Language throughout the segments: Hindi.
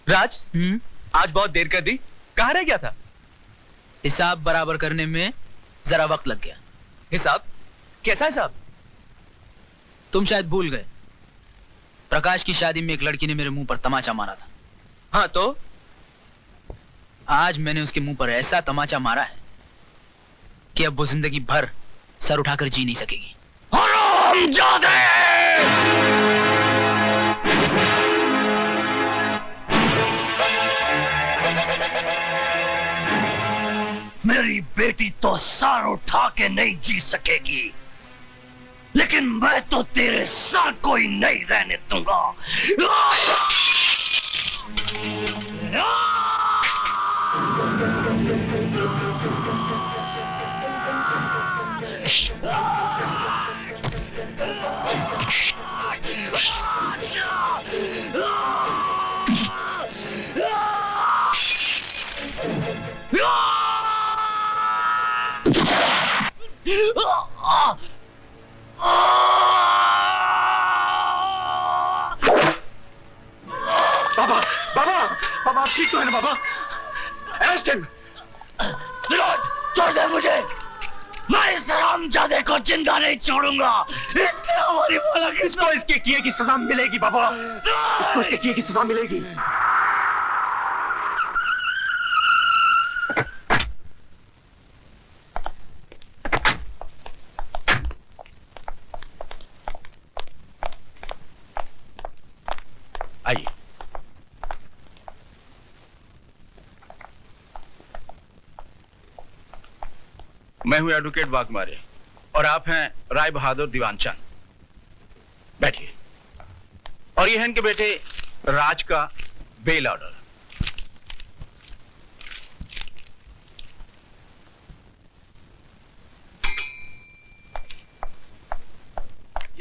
राज, आज बहुत देर कर दी, कहाँ रह गया था? हिसाब बराबर करने में जरा वक्त लग गया। हिसाब? कैसा हिसाब? तुम शायद भूल गए, प्रकाश की शादी में एक लड़की ने मेरे मुंह पर तमाचा मारा था। हाँ तो? आज मैंने उसके मुंह पर ऐसा तमाचा मारा है कि अब वो जिंदगी भर सर उठाकर जी नहीं सकेगी। हरामजादे! मेरी बेटी तो सर उठा के नहीं जी सकेगी, लेकिन मैं तो तेरे सर को ही नहीं रहने दूंगा। बाबा, बाबा, बाबा आप ठीक तो है ना बाबा? Arrest him! विनोद, छोड़ दे मुझे। मैं इस हरामजादे को जिंदा नहीं छोड़ूंगा। इसने हमारी माला की इसको इसके किए की सजा मिलेगी बाबा, इसको इसके किए की सजा मिलेगी। आइए। मैं हूं एडवोकेट वाघमारे और आप हैं राय बहादुर दीवानचंद। बैठिए। और ये हैं इनके बेटे राज का बेल ऑर्डर।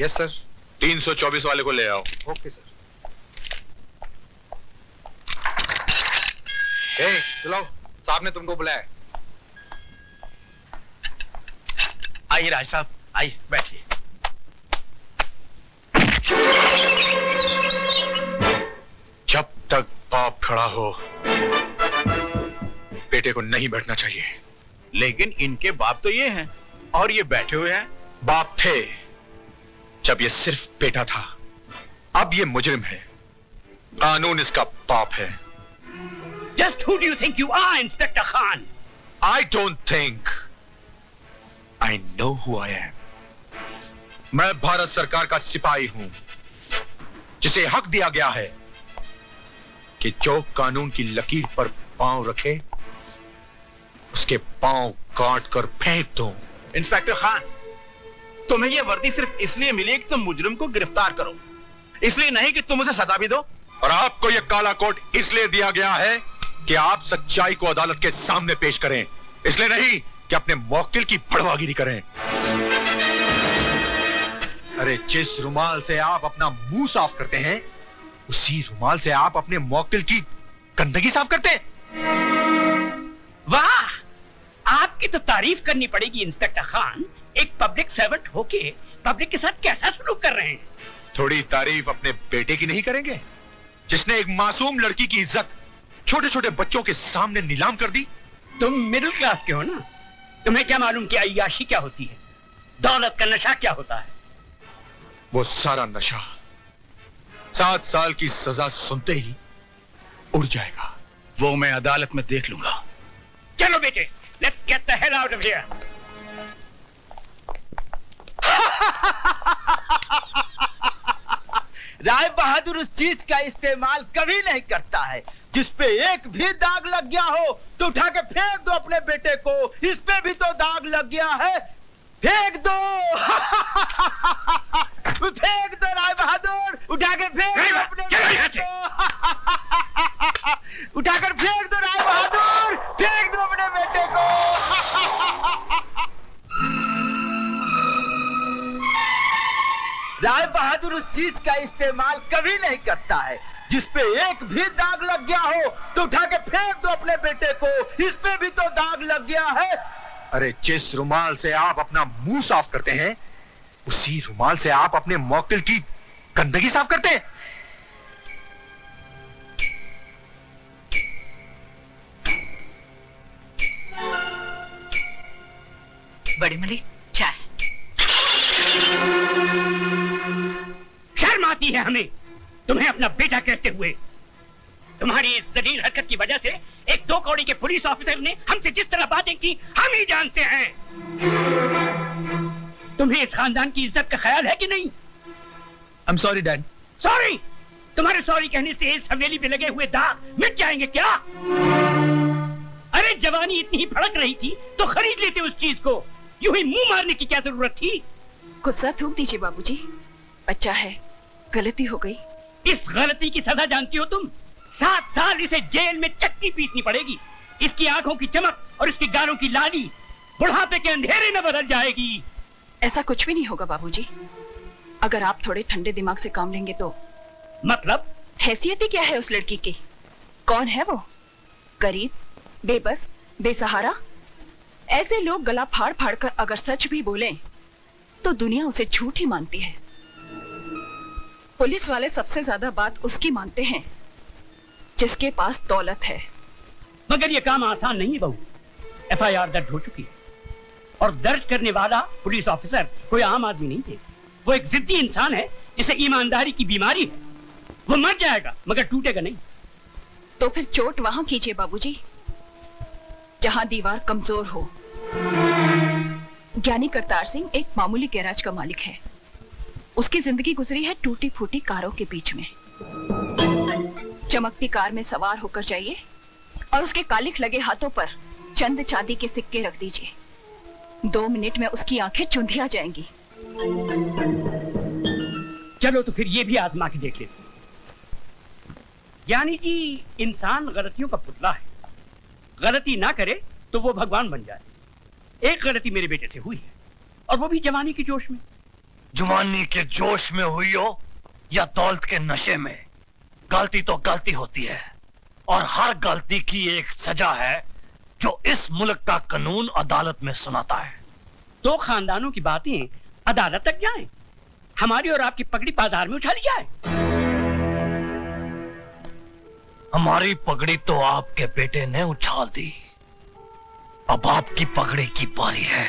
Yes sir. 324 वाले को ले आओ। Okay sir. ए, चलो, साहब ने तुमको बुलाया। आइए राज साहब, आइए बैठिए। जब तक बाप खड़ा हो बेटे को नहीं बैठना चाहिए। लेकिन इनके बाप तो ये हैं और ये बैठे हुए हैं। बाप थे जब ये सिर्फ बेटा था, अब ये मुजरिम है। कानून इसका बाप है। Just who do you think you are, Inspector Khan? I don't think. I know who I am. मैं भारत सरकार का सिपाही हूं, जिसे हक दिया गया है कि जो कानून की लकीर पर पांव रखे उसके पांव काट कर फेंक दो। इंस्पेक्टर खान, तुम्हें यह वर्दी सिर्फ इसलिए मिली है कि तुम मुजरिम को गिरफ्तार करो, इसलिए नहीं कि तुम उसे सजा भी दो। और आपको यह काला कोट इसलिए दिया गया है कि आप सच्चाई को अदालत के सामने पेश करें, इसलिए नहीं कि अपने मौकिल की भड़वागिरी करें। अरे जिस रुमाल से आप अपना मुंह साफ करते हैं, उसी रुमाल से आप अपने मौकिल की गंदगी साफ करते हैं। वाह, आपकी तो तारीफ करनी पड़ेगी इंस्पेक्टर खान। एक पब्लिक सर्वेंट होके पब्लिक के साथ कैसा सलूक कर रहे हैं। थोड़ी तारीफ अपने बेटे की नहीं करेंगे, जिसने एक मासूम लड़की की इज्जत छोटे छोटे बच्चों के सामने नीलाम कर दी। तुम मिडिल क्लास के हो ना, तुम्हें क्या मालूम कि अय्याशी क्या होती है, दौलत का नशा क्या होता है। वो सारा नशा 7 साल की सजा सुनते ही उड़ जाएगा। वो मैं अदालत में देख लूंगा। चलो बेटे, let's get the hell out of here. Rai Bahadur उस चीज का इस्तेमाल कभी नहीं करता है जिस पे एक भी दाग लग गया हो तो उठा के फेंक दो अपने बेटे को। इस पे भी तो दाग लग गया है, फेंक दो। फेंक दो राय बहादुर, उठा के फेंक दो अपने बेटे को। उठाकर फेंक दो राय बहादुर, फेंक दो अपने बेटे को। राय बहादुर उस चीज का इस्तेमाल कभी नहीं करता है जिस पे एक भी दाग लग गया हो तो उठा के फेंक दो अपने बेटे को। इस पे भी तो दाग लग गया है। अरे जिस रुमाल से आप अपना मुंह साफ करते हैं, उसी रुमाल से आप अपने मौकिल की गंदगी साफ करते हैं। बड़ी मलिक चाय। शर्म आती है हमें तुम्हें अपना बेटा कहते हुए। तुम्हारी इस जलील हरकत की वजह से एक 2 कौड़ी के पुलिस ऑफिसर ने हमसे जिस तरह बातें की हम ही जानते हैं। तुम्हें इस खानदान की इज्जत का ख्याल है कि नहीं? I am sorry dad. Sorry? तुम्हारे सॉरी कहने से इस हवेली पे लगे हुए दाग मिट जाएंगे क्या? अरे जवानी इतनी ही फड़क रही थी तो खरीद लेते उस चीज को, यूं ही मुंह मारने की क्या जरूरत थी? गुस्सा थूक दीजिए बाबूजी, बच्चा है, गलती हो गई। इस गलती की सजा जानती हो तुम? 7 साल इसे जेल में चक्की पीसनी पड़ेगी। इसकी आंखों की चमक और इसके गालों की लाली बुढ़ापे के अंधेरे में बदल जाएगी। ऐसा कुछ भी नहीं होगा बाबूजी, अगर आप थोड़े ठंडे दिमाग से काम लेंगे तो। मतलब? हैसियत ही क्या है उस लड़की की? कौन है वो? गरीब, बेबस, बेसहारा। ऐसे लोग गला फाड़ फाड़ कर अगर सच भी बोलें तो दुनिया उसे झूठ ही मानती है। पुलिस वाले सबसे ज्यादा बात उसकी मानते हैं जिसके पास दौलत है। मगर ये काम आसान नहीं है बहू। FIR दर्ज हो चुकी है और दर्ज करने वाला पुलिस ऑफिसर कोई आम आदमी नहीं है। वो एक जिद्दी इंसान है जिसे ईमानदारी की बीमारी है। वो मर जाएगा मगर टूटेगा नहीं। तो फिर चोट वहां कीजिए बाबूजी जहां दीवार कमजोर हो। ज्ञानी करतार सिंह एक मामूली गैराज का मालिक है। उसकी जिंदगी गुजरी है टूटी फूटी कारों के बीच में। चमकती कार में सवार होकर जाइए और उसके कालिख लगे हाथों पर चंद चांदी के सिक्के रख दीजिए। 2 मिनट में उसकी आंखें चुंधिया जाएंगी। चलो तो फिर ये भी आजमा के देख लेते। ज्ञानी जी इंसान गलतियों का पुतला है। गलती ना करे तो वो भगवान बन जाए। एक गलती मेरे बेटे से हुई है और वो भी जवानी के जोश में। जवानी के जोश में हुई हो या दौलत के नशे में, गलती तो गलती होती है और हर गलती की एक सजा है जो इस मुल्क का कानून अदालत में सुनाता है। 2 खानदानों की बातें अदालत तक जाएं, हमारी और आपकी पगड़ी बाजार में उछाली जाए। हमारी पगड़ी तो आपके बेटे ने उछाल दी, अब आपकी पगड़ी की बारी है।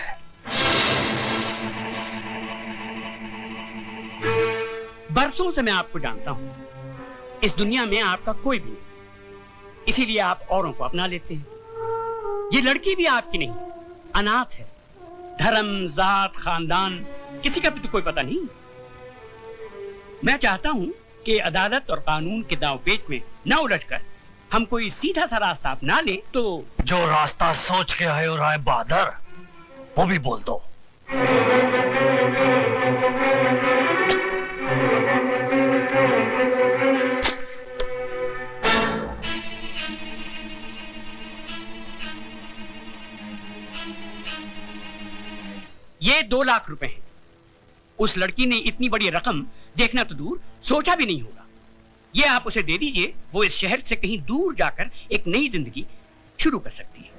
बरसों से मैं आपको जानता हूं। इस दुनिया में आपका कोई भी नहीं, इसीलिए आप औरों को अपना लेते हैं। ये लड़की भी आपकी नहीं, अनाथ है। धर्म, जात, खानदान किसी का भी तो कोई पता नहीं। मैं चाहता हूं कि अदालत और कानून के दांव पेच में न उलझकर हम कोई सीधा सा रास्ता अपना ले तो। जो रास्ता सोच के आए हो राय बहादुर, वो भी बोल दो। ये 2 लाख रुपए हैं। उस लड़की ने इतनी बड़ी रकम देखना तो दूर सोचा भी नहीं होगा। ये आप उसे दे दीजिए, वो इस शहर से कहीं दूर जाकर एक नई जिंदगी शुरू कर सकती है।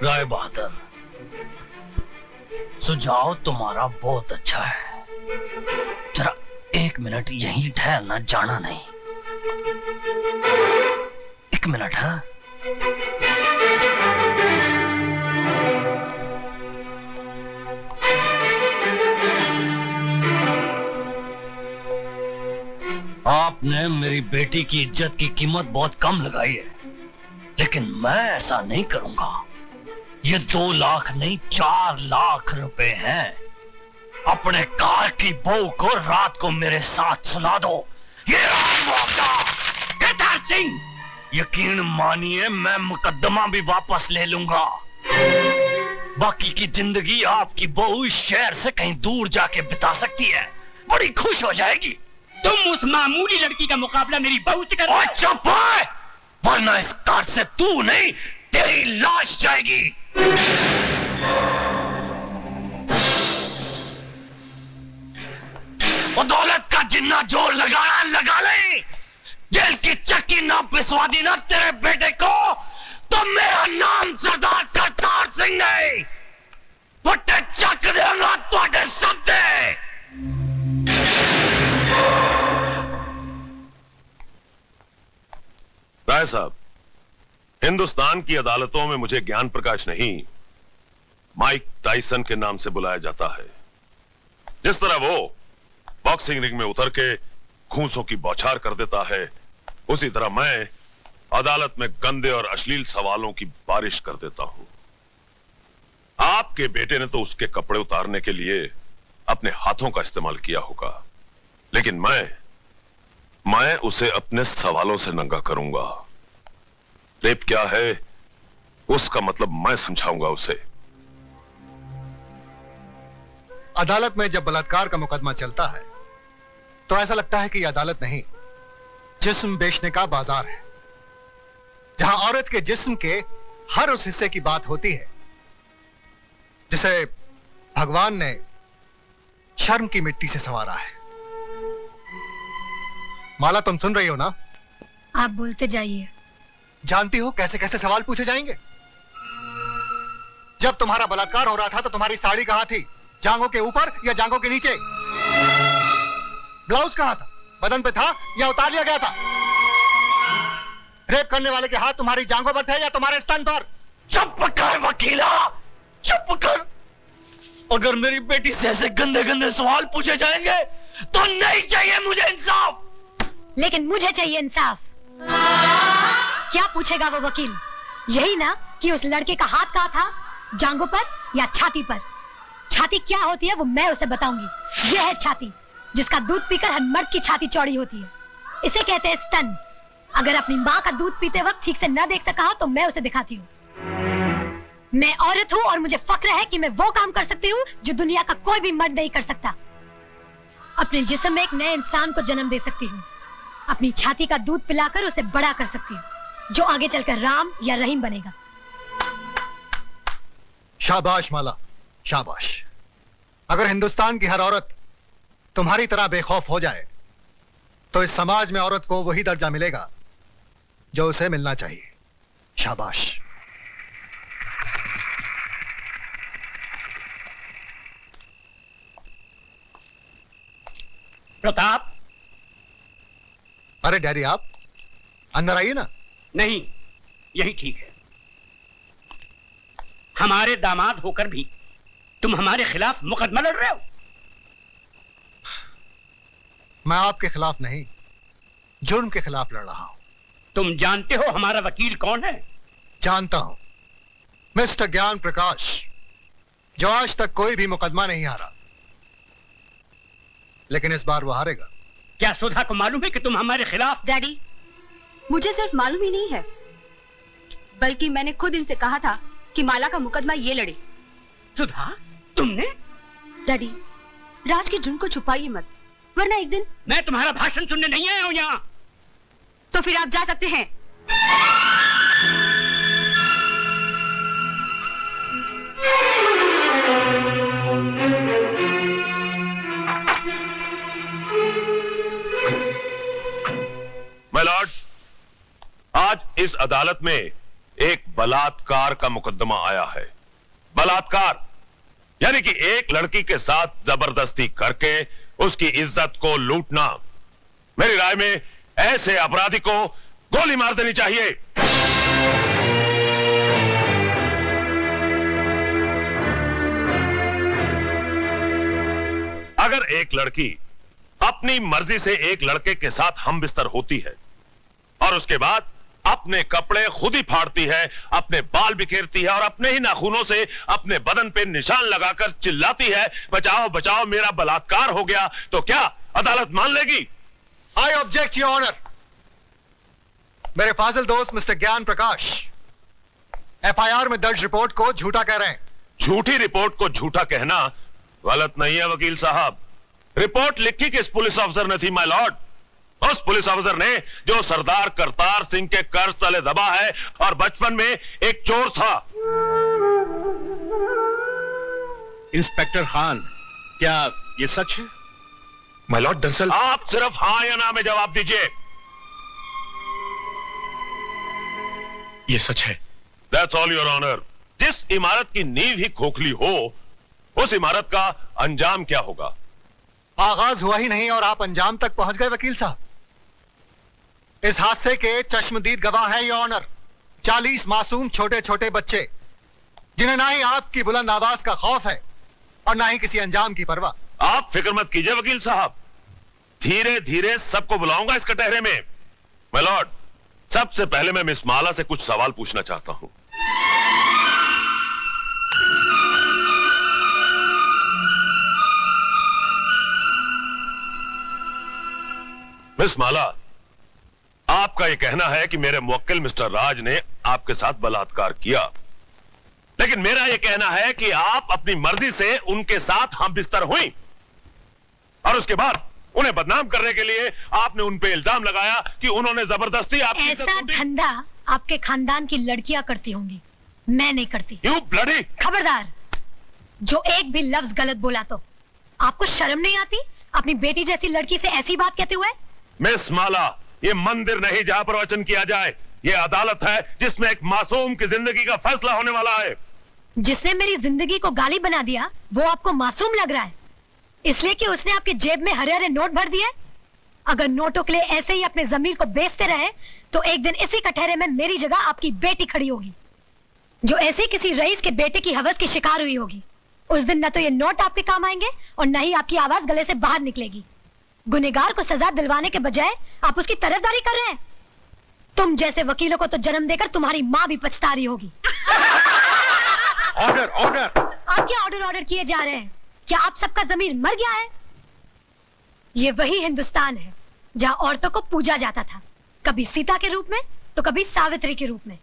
राय बहादुर, सुझाव तुम्हारा बहुत अच्छा है। जरा 1 मिनट यहीं ठहरना, जाना नहीं। 1 मिनट। हाँ, आपने मेरी बेटी की इज्जत की कीमत बहुत कम लगाई है, लेकिन मैं ऐसा नहीं करूंगा। ये 2 लाख नहीं 4 लाख रुपए हैं। अपने कार की बहू को रात को मेरे साथ सुला दो। ये करतार सिंह, यकीन मानिए मैं मुकदमा भी वापस ले लूंगा। बाकी की जिंदगी आपकी बहू इस शहर से कहीं दूर जाके बिता सकती है, बड़ी खुश हो जाएगी। तुम उस मामूली लड़की का मुकाबला मेरी बहू से कर। और चुप है, वरना इस कार से तू नहीं तेरी लाश जाएगी। वो दौलत का जिन्ना जोर लगाना लगा ले। जेल की चक्की ना पिसवा दी ना तेरे बेटे को तो मेरा नाम सरदार करतार सिंह नहीं। फट्टे चक देगा तुहाडे सबदे। राय साहब, हिंदुस्तान की अदालतों में मुझे ज्ञान प्रकाश नहीं, माइक टाइसन के नाम से बुलाया जाता है। जिस तरह वो बॉक्सिंग रिंग में उतर के घूंसों की बौछार कर देता है, उसी तरह मैं अदालत में गंदे और अश्लील सवालों की बारिश कर देता हूं। आपके बेटे ने तो उसके कपड़े उतारने के लिए अपने हाथों का इस्तेमाल किया होगा, लेकिन मैं उसे अपने सवालों से नंगा करूंगा। रेप क्या है उसका मतलब मैं समझाऊंगा उसे। अदालत में जब बलात्कार का मुकदमा चलता है तो ऐसा लगता है कि यह अदालत नहीं, जिस्म बेचने का बाजार है, जहां औरत के जिस्म के हर उस हिस्से की बात होती है जिसे भगवान ने शर्म की मिट्टी से संवारा है। माला, तुम सुन रही हो ना? आप बोलते जाइए। जानती हो कैसे कैसे सवाल पूछे जाएंगे? जब तुम्हारा बलात्कार हो रहा था तो तुम्हारी साड़ी कहां थी? जांघों के ऊपर या जांघों के नीचे? ब्लाउज कहां था? बदन पे था या उतार लिया गया था? रेप करने वाले के हाथ तुम्हारी जांघों पर थे या तुम्हारे स्तन पर? चुप कर वकीला, चुप कर। अगर मेरी बेटी से ऐसे गंदे गंदे सवाल पूछे जाएंगे तो नहीं चाहिए मुझे इंसाफ। लेकिन मुझे चाहिए इंसाफ। क्या पूछेगा वो वकील? यही ना कि उस लड़के का हाथ कहाँ था, जांघों पर या छाती पर? छाती क्या होती है वो मैं उसे बताऊंगी। यह है छाती, जिसका दूध पीकर हर मर्द की छाती चौड़ी होती है। इसे कहते हैं स्तन। अगर अपनी माँ का दूध पीते वक्त ठीक से न देख सका हो तो मैं उसे दिखाती हूँ। मैं औरत हूँ और मुझे फक्र है कि मैं वो काम कर सकती हूँ जो दुनिया का कोई भी मर्द नहीं कर सकता। अपने जिस्म में एक नए इंसान को जन्म दे सकती हूँ। अपनी छाती का दूध पिलाकर उसे बड़ा कर सकती हूँ, जो आगे चलकर राम या रहीम बनेगा। शाबाश माला, शाबाश। अगर हिंदुस्तान की हर औरत तुम्हारी तरह बेखौफ हो जाए तो इस समाज में औरत को वही दर्जा मिलेगा जो उसे मिलना चाहिए। शाबाश। प्रताप। अरे डैडी, आप अंदर आइए ना। नहीं, यही ठीक है। हमारे दामाद होकर भी तुम हमारे खिलाफ मुकदमा लड़ रहे हो। मैं आपके खिलाफ नहीं, जुर्म के खिलाफ लड़ रहा हूं। तुम जानते हो हमारा वकील कौन है? जानता हूं, मिस्टर ज्ञान प्रकाश, जो आज तक कोई भी मुकदमा नहीं हारा, लेकिन इस बार वो हारेगा। क्या सुधा को मालूम है कि तुम हमारे खिलाफ? डैडी, मुझे सिर्फ मालूम ही नहीं है, बल्कि मैंने खुद इनसे कहा था कि माला का मुकदमा ये लड़े। सुधा, तुमने? डैडी, राज के जुर्म को छुपाइए मत, वरना एक दिन। मैं तुम्हारा भाषण सुनने नहीं आया हूं यहाँ। तो फिर आप जा सकते हैं। माय लॉर्ड, आज इस अदालत में एक बलात्कार का मुकदमा आया है। बलात्कार यानी कि एक लड़की के साथ जबरदस्ती करके उसकी इज्जत को लूटना। मेरी राय में ऐसे अपराधी को गोली मार देनी चाहिए। अगर एक लड़की अपनी मर्जी से एक लड़के के साथ हम बिस्तर होती है और उसके बाद अपने कपड़े खुद ही फाड़ती है, अपने बाल बिखेरती है और अपने ही नाखूनों से अपने बदन पे निशान लगाकर चिल्लाती है, बचाओ बचाओ मेरा बलात्कार हो गया, तो क्या अदालत मान लेगी? I object your honour. मेरे फाजिल दोस्त मिस्टर ज्ञान प्रकाश एफआईआर में दर्ज रिपोर्ट को झूठा कह रहे हैं। झूठी रिपोर्ट को झूठा कहना गलत नहीं है वकील साहब। रिपोर्ट लिखी किस पुलिस ऑफिसर ने थी माय लॉर्ड? उस पुलिस ऑफिसर ने जो सरदार करतार सिंह के कर्ज तले दबा है और बचपन में एक चोर था। इंस्पेक्टर खान, क्या ये सच है? माय लॉर्ड, दरअसल आप सिर्फ हाँ या ना में जवाब दीजिए। ये सच है। That's all your honour. जिस इमारत की नींव ही खोखली हो, उस इमारत का अंजाम क्या होगा? आगाज हुआ ही नहीं और आप अंजाम तक पहुंच गए वकील साहब। इस हादसे के चश्मदीद गवाह हैं योर ऑनर। 40 मासूम छोटे छोटे बच्चे, जिन्हें ना ही आपकी बुलंद आवाज का खौफ है और ना ही किसी अंजाम की परवाह। आप फिक्र मत कीजिए वकील साहब, धीरे धीरे सबको बुलाऊंगा इस कटहरे में। माय लॉर्ड, सबसे पहले मैं मिस माला से कुछ सवाल पूछना चाहता हूं। मिस माला, आपका यह कहना है कि मेरे मुवक्किल मिस्टर राज ने आपके साथ बलात्कार किया, लेकिन मेरा यह कहना है कि आप अपनी मर्जी से उनके साथ हम बिस्तर हुई और उसके बाद उन्हें बदनाम करने के लिए आपने उन पे इल्जाम लगाया कि उन्होंने जबरदस्ती आपकी ऐसा धंधा आपके खानदान की लड़कियां करती होंगी, मैं नहीं करती। You bloody! खबरदार, जो एक भी लफ्ज गलत बोला तो आपको शर्म नहीं आती अपनी बेटी जैसी लड़की से ऐसी बात कहते हुए? मिस माला, ये मंदिर नहीं जहां प्रवचन किया जाए, ये अदालत है जिसमें एक मासूम की जिंदगी का फैसला होने वाला है। जिसने मेरी जिंदगी को गाली बना दिया वो आपको मासूम लग रहा है, इसलिए कि उसने आपके जेब में हरे हरे नोट भर दिए? अगर नोटों के लिए ऐसे ही अपने जमीर को बेचते रहे तो एक दिन इसी कटहरे में मेरी जगह आपकी बेटी खड़ी होगी, जो ऐसे किसी रईस के बेटे की हवस की शिकार हुई होगी। उस दिन न तो ये नोट आपके काम आएंगे और न ही आपकी आवाज गले से बाहर निकलेगी। गुनहगार को सजा दिलवाने के बजाय आप उसकी तरफदारी कर रहे हैं। तुम जैसे वकीलों को तो जन्म देकर तुम्हारी माँ भी पछता रही होगी। Order order! आप क्या ऑर्डर किए जा रहे हैं? क्या आप सबका जमीर मर गया है? ये वही हिंदुस्तान है जहाँ औरतों को पूजा जाता था, कभी सीता के रूप में तो कभी सावित्री के रूप में।